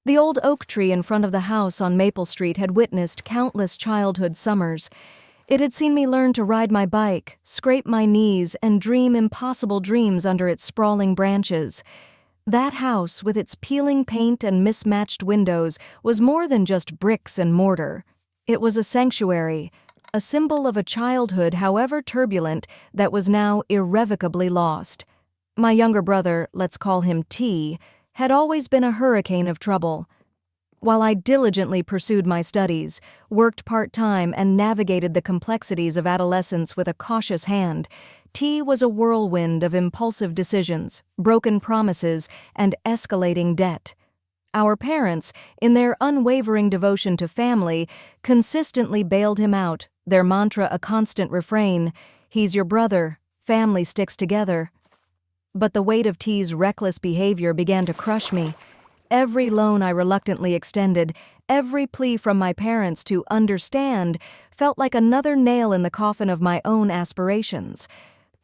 The old oak tree in front of the house on Maple Street had witnessed countless childhood summers. It had seen me learn to ride my bike, scrape my knees, and dream impossible dreams under its sprawling branches. That house, with its peeling paint and mismatched windows, was more than just bricks and mortar. It was a sanctuary, a symbol of a childhood, however turbulent, that was now irrevocably lost. My younger brother, let's call him T, had always been a hurricane of trouble. While I diligently pursued my studies, worked part-time, and navigated the complexities of adolescence with a cautious hand, T was a whirlwind of impulsive decisions, broken promises, and escalating debt. Our parents, in their unwavering devotion to family, consistently bailed him out, their mantra a constant refrain: "He's your brother, family sticks together." But the weight of T's reckless behavior began to crush me. Every loan I reluctantly extended, every plea from my parents to understand, felt like another nail in the coffin of my own aspirations.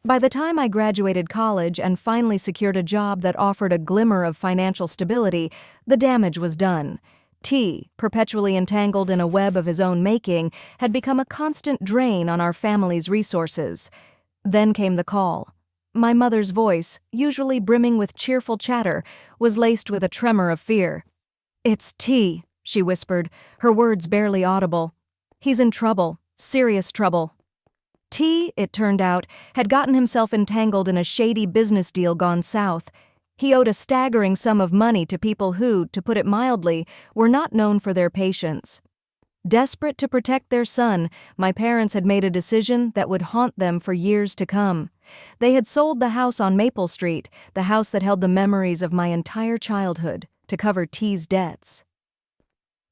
By the time I graduated college and finally secured a job that offered a glimmer of financial stability, the damage was done. T, perpetually entangled in a web of his own making, had become a constant drain on our family's resources. Then came the call. My mother's voice, usually brimming with cheerful chatter, was laced with a tremor of fear. "It's T," she whispered, her words barely audible. "He's in trouble, serious trouble." T, it turned out, had gotten himself entangled in a shady business deal gone south. He owed a staggering sum of money to people who, to put it mildly, were not known for their patience. Desperate to protect their son, my parents had made a decision that would haunt them for years to come. They had sold the house on Maple Street, the house that held the memories of my entire childhood, to cover T's debts.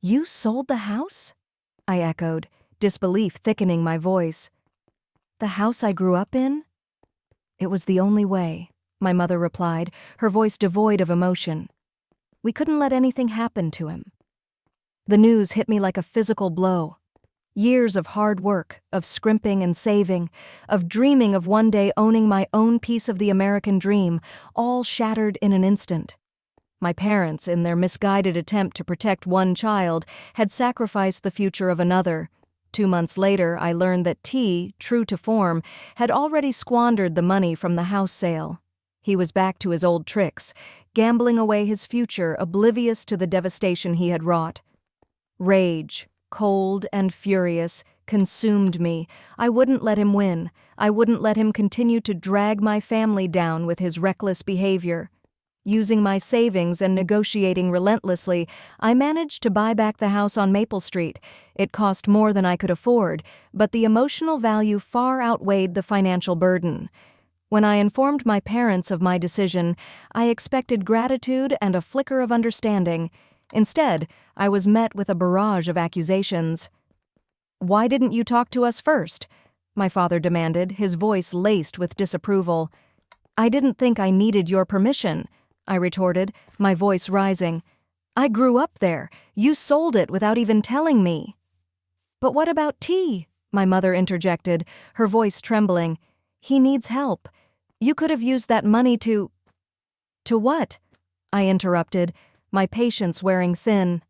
"You sold the house?" I echoed, disbelief thickening my voice. "The house I grew up in?" "It was the only way," my mother replied, her voice devoid of emotion. "We couldn't let anything happen to him." The news hit me like a physical blow. Years of hard work, of scrimping and saving, of dreaming of one day owning my own piece of the American dream, all shattered in an instant. My parents, in their misguided attempt to protect one child, had sacrificed the future of another. 2 months later, I learned that T, true to form, had already squandered the money from the house sale. He was back to his old tricks, gambling away his future, oblivious to the devastation he had wrought. Rage, cold and furious, consumed me. I wouldn't let him win. I wouldn't let him continue to drag my family down with his reckless behavior. Using my savings and negotiating relentlessly, I managed to buy back the house on Maple Street. It cost more than I could afford, but the emotional value far outweighed the financial burden. When I informed my parents of my decision, I expected gratitude and a flicker of understanding. Instead, I was met with a barrage of accusations. "Why didn't you talk to us first?" my father demanded, his voice laced with disapproval. "I didn't think I needed your permission," I retorted, my voice rising. "I grew up there. You sold it without even telling me." "But what about T?" my mother interjected, her voice trembling. "He needs help. You could have used that money to—" "To what?" I interrupted, my patience wearing thin.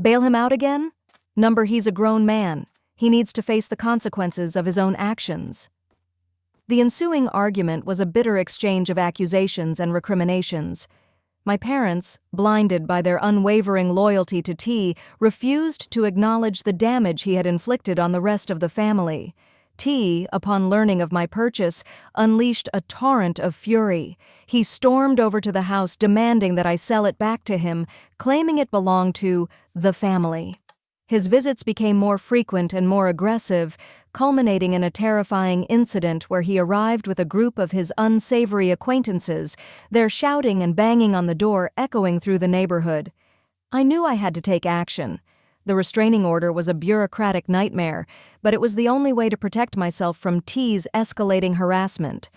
"Bail him out again? Number, he's a grown man. He needs to face the consequences of his own actions." The ensuing argument was a bitter exchange of accusations and recriminations. My parents, blinded by their unwavering loyalty to T, refused to acknowledge the damage he had inflicted on the rest of the family. T, upon learning of my purchase, unleashed a torrent of fury. He stormed over to the house demanding that I sell it back to him, claiming it belonged to the family. His visits became more frequent and more aggressive, culminating in a terrifying incident where he arrived with a group of his unsavory acquaintances, their shouting and banging on the door echoing through the neighborhood. I knew I had to take action. The restraining order was a bureaucratic nightmare, but it was the only way to protect myself from T's escalating harassment.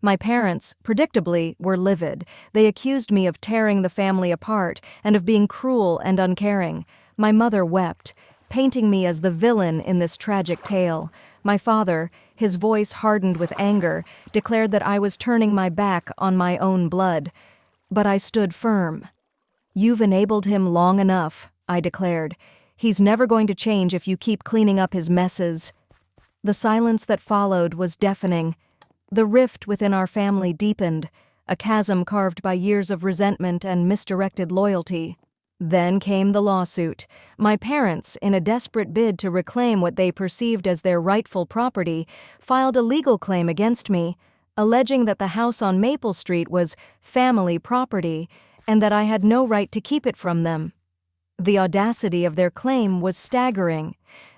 My parents, predictably, were livid. They accused me of tearing the family apart and of being cruel and uncaring. My mother wept, painting me as the villain in this tragic tale. My father, his voice hardened with anger, declared that I was turning my back on my own blood. But I stood firm. "You've enabled him long enough," I declared. "He's never going to change if you keep cleaning up his messes." The silence that followed was deafening. The rift within our family deepened, a chasm carved by years of resentment and misdirected loyalty. Then came the lawsuit. My parents, in a desperate bid to reclaim what they perceived as their rightful property, filed a legal claim against me, alleging that the house on Maple Street was family property and that I had no right to keep it from them. The audacity of their claim was staggering.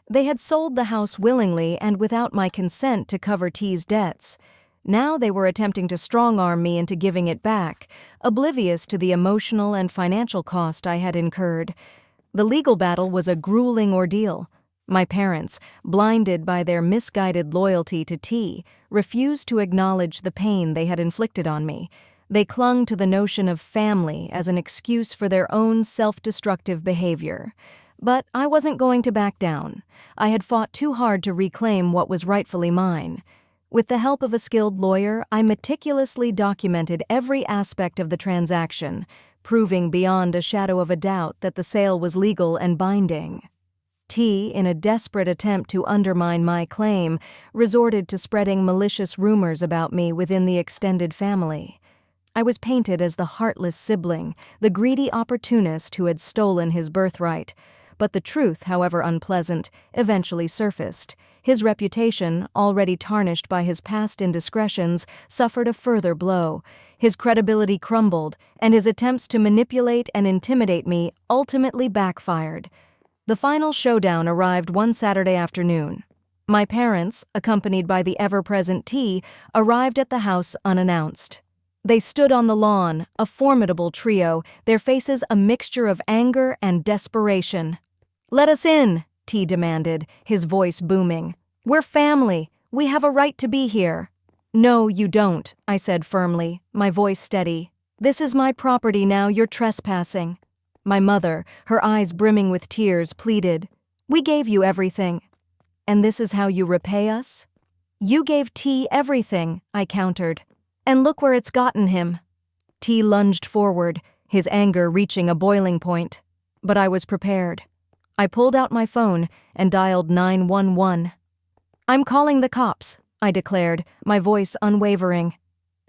They had sold the house willingly and without my consent to cover T's debts. Now they were attempting to strong-arm me into giving it back, oblivious to the emotional and financial cost I had incurred. The legal battle was a grueling ordeal. My parents, blinded by their misguided loyalty to T, refused to acknowledge the pain they had inflicted on me. They clung to the notion of family as an excuse for their own self-destructive behavior. But I wasn't going to back down. I had fought too hard to reclaim what was rightfully mine. With the help of a skilled lawyer, I meticulously documented every aspect of the transaction, proving beyond a shadow of a doubt that the sale was legal and binding. T, in a desperate attempt to undermine my claim, resorted to spreading malicious rumors about me within the extended family. I was painted as the heartless sibling, the greedy opportunist who had stolen his birthright. But the truth, however unpleasant, eventually surfaced. His reputation, already tarnished by his past indiscretions, suffered a further blow. His credibility crumbled, and his attempts to manipulate and intimidate me ultimately backfired. The final showdown arrived one Saturday afternoon. My parents, accompanied by the ever-present T, arrived at the house unannounced. They stood on the lawn, a formidable trio, their faces a mixture of anger and desperation. "Let us in," T demanded, his voice booming. "We're family. We have a right to be here." "No, you don't," I said firmly, my voice steady. "This is my property now, you're trespassing." My mother, her eyes brimming with tears, pleaded, "We gave you everything." "And this is how you repay us?" "You gave T everything," I countered. "And look where it's gotten him." T lunged forward, his anger reaching a boiling point. But I was prepared. I pulled out my phone and dialed 911. "I'm calling the cops," I declared, my voice unwavering.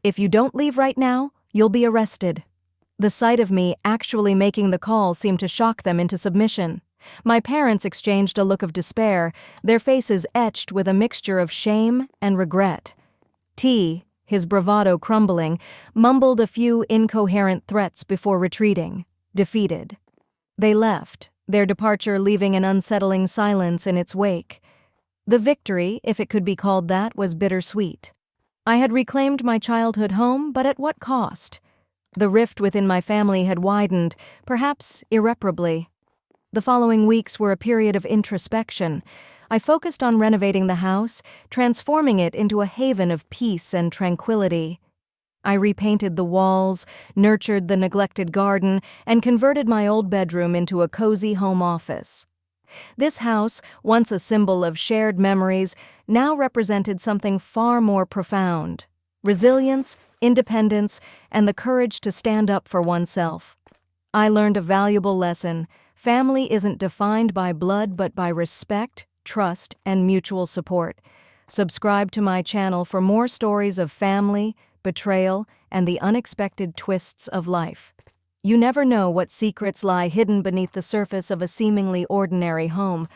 "If you don't leave right now, you'll be arrested." The sight of me actually making the call seemed to shock them into submission. My parents exchanged a look of despair, their faces etched with a mixture of shame and regret. T, his bravado crumbling, mumbled a few incoherent threats before retreating, defeated. They left, their departure leaving an unsettling silence in its wake. The victory, if it could be called that, was bittersweet. I had reclaimed my childhood home, but at what cost? The rift within my family had widened, perhaps irreparably. The following weeks were a period of introspection. I focused on renovating the house, transforming it into a haven of peace and tranquility. I repainted the walls, nurtured the neglected garden, and converted my old bedroom into a cozy home office. This house, once a symbol of shared memories, now represented something far more profound: resilience, independence, and the courage to stand up for oneself. I learned a valuable lesson. Family isn't defined by blood but by respect, trust, and mutual support. Subscribe to my channel for more stories of family, betrayal, and the unexpected twists of life. You never know what secrets lie hidden beneath the surface of a seemingly ordinary home.